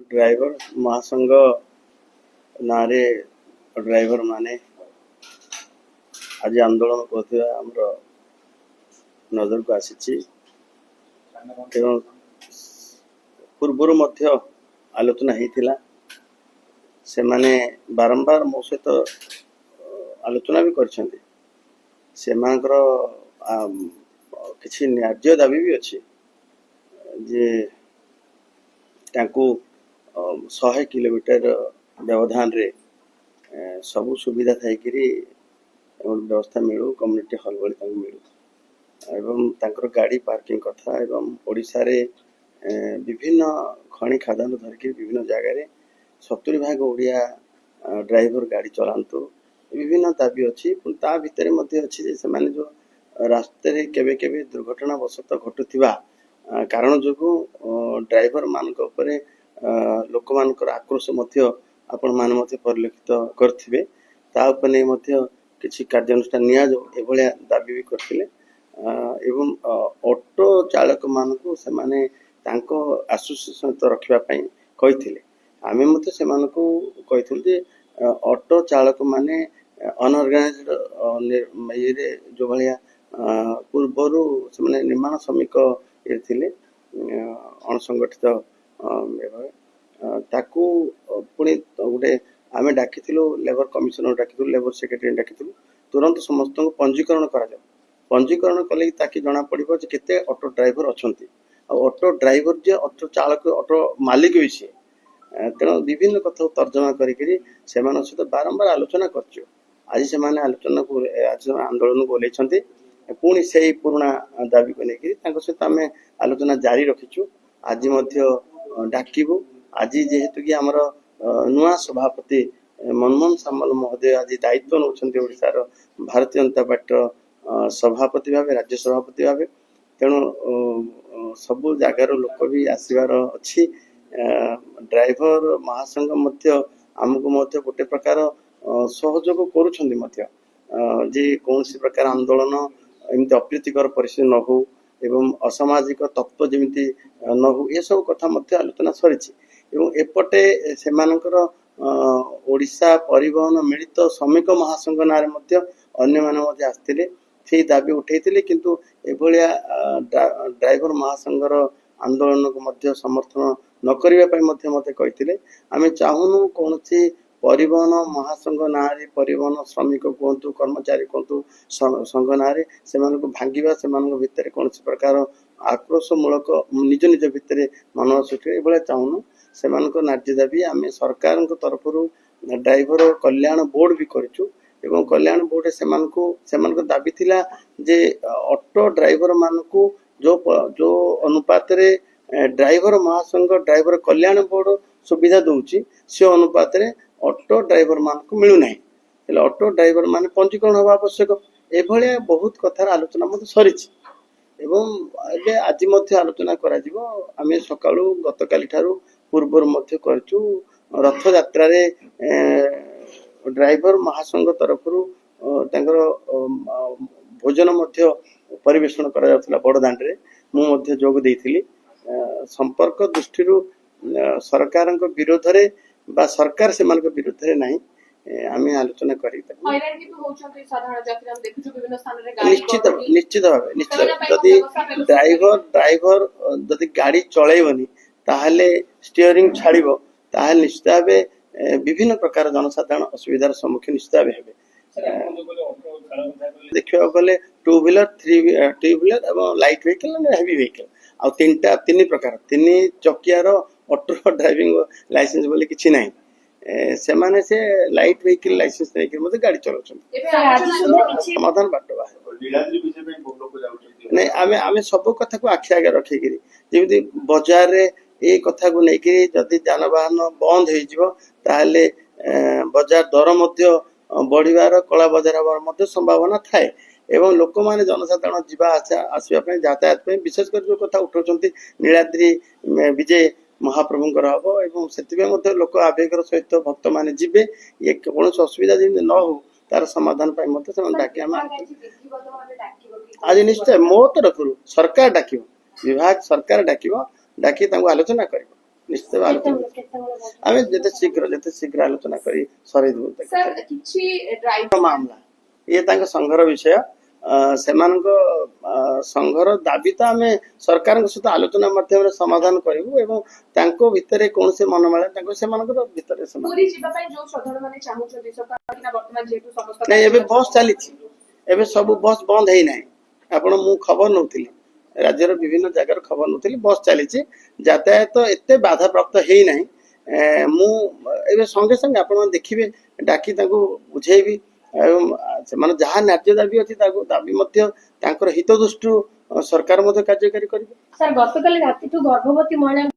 Driver महासंघ ना driver माने आज आंदोलन कर नजर को आसी पूर्वर आलोचना होता से माने बारंबार मो सहित आलोचना भी कर किसी न्याज्य दाबी भी अच्छी जे 100 किलोमीटर व्यवधान रे सबु सुविधा थी व्यवस्था मिलू कम्युनिटी हॉल भाई मिलू एवं तांकर गाड़ी पार्किंग कथा एवं ओडिशा रे विभिन्न खनि खादान धरिक विभिन्न जगह 70% ओडिया ड्राइवर गाड़ी चलांतु विभिन्न दाबी अच्छी ता भितर अच्छी से माने जो रास्ते रे केबे केबे दुर्घटना वशत घटुवा कारण जो ड्राइवर मान लोक मान आक्रोश आपण मान परिलक्षित करथिबे ता उपने किसी कार्यानुष्ठान निया जो एभलिया दाबी भी करथिले एवं ऑटो चालक मान को से माने तांको एसोसिएशन तो रखिबा पई कहिथिले आमे मते से मान को कहिथिल जे ऑटो चालक माने अनऑर्गेनाइज्ड ये जो भलिया पूर्वरु से माने निर्माण श्रमिक ये थिले अणसंगठित ताकू पुणी गोटे आम डाकी लेबर कमिशनर डाकी लेबर सेक्रेटरी डाकी तुरंत समस्त को पंजीकरण पंजीकरण कले ताकि जना पड़ो केते ऑटो ड्राइवर अच्छा ऑटो ड्राइवर जे ऑटो चालक ऑटो मालिक भी सी तेणु विभिन्न कथा तर्जमा करके बारंबार आलोचना कर आज से आलोचना को आज आंदोलन को ओल्लैंती पुणी से पुराणा दाबी को लेकिन सहित आम आलोचना जारी रखीचु आज डाकबू आज जेहेतु कि आमर नुआ सभापति मनमोहन सामल महोदय आज दायित्व नौकरी ओडिशार भारतीय जनता पार्टी सभापति भाव राज्य सभापति भाव तेणु सबु जगार लोक भी आसबार अच्छी ड्राइवर महासंघ आमको गोटे प्रकार सहयोग कर कौन प्रकार आंदोलन एमती अप्रीतिकर परिस्थिति न हो एवं असामाजिक तत्व जमी न हो ये सब कथा आलोचना सरी एपटे से ओडिशा परिवहन मिलित श्रमिक महासंघ ना अन्य आसते से दाबी उठे किंतु एभलिया ड्राइवर महासंघर आंदोलन को समर्थन न करने मते कही आम चाहूनु कौन परिवहन महासंघ ना परिवहन श्रमिक कहतु कर्मचारी कहतु संघ ना से भांगा से भितर कौन प्रकार आक्रोशमूलक निज निज भितर मन सृष्टि ये चाहूनु से नार्य दाबी आम सरकार तरफ ड्राइवर कल्याण बोर्ड भी करूँ एवं कल्याण बोर्ड से दाबी थिला जे ऑटो ड्राइवर मान को जो अनुपात रे ड्राइवर महासंघ ड्राइवर कल्याण बोर्ड सुविधा दूची से अनुपात रे ऑटो ड्राइवर मान को मिलू नहीं ऑटो ड्राइवर मान पंजीकरण हवा आवश्यक एभलिया बहुत कथार आलोचना सरी एवं आज आलोचना आम सका गतकाली पूर्वर करचु रथ यात्रा रे ड्राइवर महासंघ तरफ भोजन परिवेषण करा बड़दाण्ड रे मुझे जोग देइथिली संपर्क दृष्टि सरकार विरोध रे बा सरकार से विरोध रे नहीं आम आलोचना कर निश्चित निश्चित भाव निश्चित ड्राइवर जदि गाड़ी चलैबनी ताहले स्टीयरिंग छाड़िबो ताहले निश्चित भाव विभिन्न प्रकार जनसाधारण असुविधार सम्मुखीन निश्चित भाव हेबे देखियो गले 2 व्हीलर 3 व्हीलर एवं लाइट व्हीकल हेवी व्हीकल आ तीन प्रकार 3 चकियार ऑटो ड्राइविंग लाइसेंस बोले किछि नाही से माने से लाइट व्हीकल लाइसेंस नहीं कि गाड़ी चलाउछन समाधान बाटवा नहीं आमे सब कथा को आखि आगे रखिकी जमी बजार रे ये कथा को लेकिन जदि जानवाहन बंद हो बजार दर बढ़िवार कला बजार हमार संभावना थाए एवं लोक मैंने जनसाधारण जीवा आसवाई यातायात विशेष कर जो कथा उठाऊँ नीलाद्री विजय महाप्रभुंर हम एवं से लोक आवेगर सहित भक्त मैंने जीवे ये कौन असुविधा जमी न हो तार समाधान डाकी आज निश्चय मो तरफ सरकार डाक विभाग सरकार डाक डाकी आलोचना कर ନିଶ୍ଚିତ ଆଲୋଚନା ଆମେ ଯେତେ ଶୀଘ୍ର ଆଲୋଚନା କରି ସରେଇଦେବୁ ସାର୍ କିଛି ଡ୍ରାଇଭର ମାମଲା ଇଏ ତାଙ୍କ ସଂଘର ବିଷୟ ସେମାନଙ୍କ ସଂଘର ଦାବି ତ ଆମେ ସରକାରଙ୍କ ସହିତ ଆଲୋଚନା ମାଧ୍ୟମରେ ସମାଧାନ କରିବୁ ଏବଂ ତାଙ୍କ ଭିତରେ କୌଣସି ମନମାଳ ତାଙ୍କ ସେମାନଙ୍କର ଭିତରେ ସେମାନେ ପୁରୀ ଯିବା ପାଇଁ ଯୋଉ ଶ୍ରଦ୍ଧାଳୁ ମାନେ ଚାହୁଁଛନ୍ତି ସରକାର ବର୍ତ୍ତମାନ ଯେହେତୁ ସମସ୍ତ ନାଇଁ ଏବେ ବସ୍ ଚାଲିଛି ଏବେ ସବୁ ବସ୍ ବନ୍ଦ ହେଇନାହିଁ ଆପଣ ମୁଁ ଖବର ନଉଥିଲି ରାଜ୍ୟର ବିଭିନ୍ନ ଜାଗାର ଖବର ନଉଥିଲି ବସ୍ ଚାଲିଛି ଯାତାୟାତ ଏତେ ବାଧାପ୍ରାପ୍ତ ହେଇନାହିଁ ମୁଁ ଏବେ ସଙ୍ଗେ ସଙ୍ଗେ ଆପଣ ଦେଖିବେ ଡାକି ତାଙ୍କୁ ବୁଝେଇବି ଏବଂ ସେମାନେ ଯାହା ନ୍ୟାଯ୍ୟ ଦାବି ଅଛି ତାକୁ ଦାବି ମଧ୍ୟ ତାଙ୍କର ହିତ ଦୃଷ୍ଟିରୁ ସରକାର ମଧ୍ୟ କାର୍ଯ୍ୟକାରୀ କରିବେ। ସାର୍ ଗତକାଲି ରାତିଠୁ ଗର୍ଭବତୀ ମହିଳା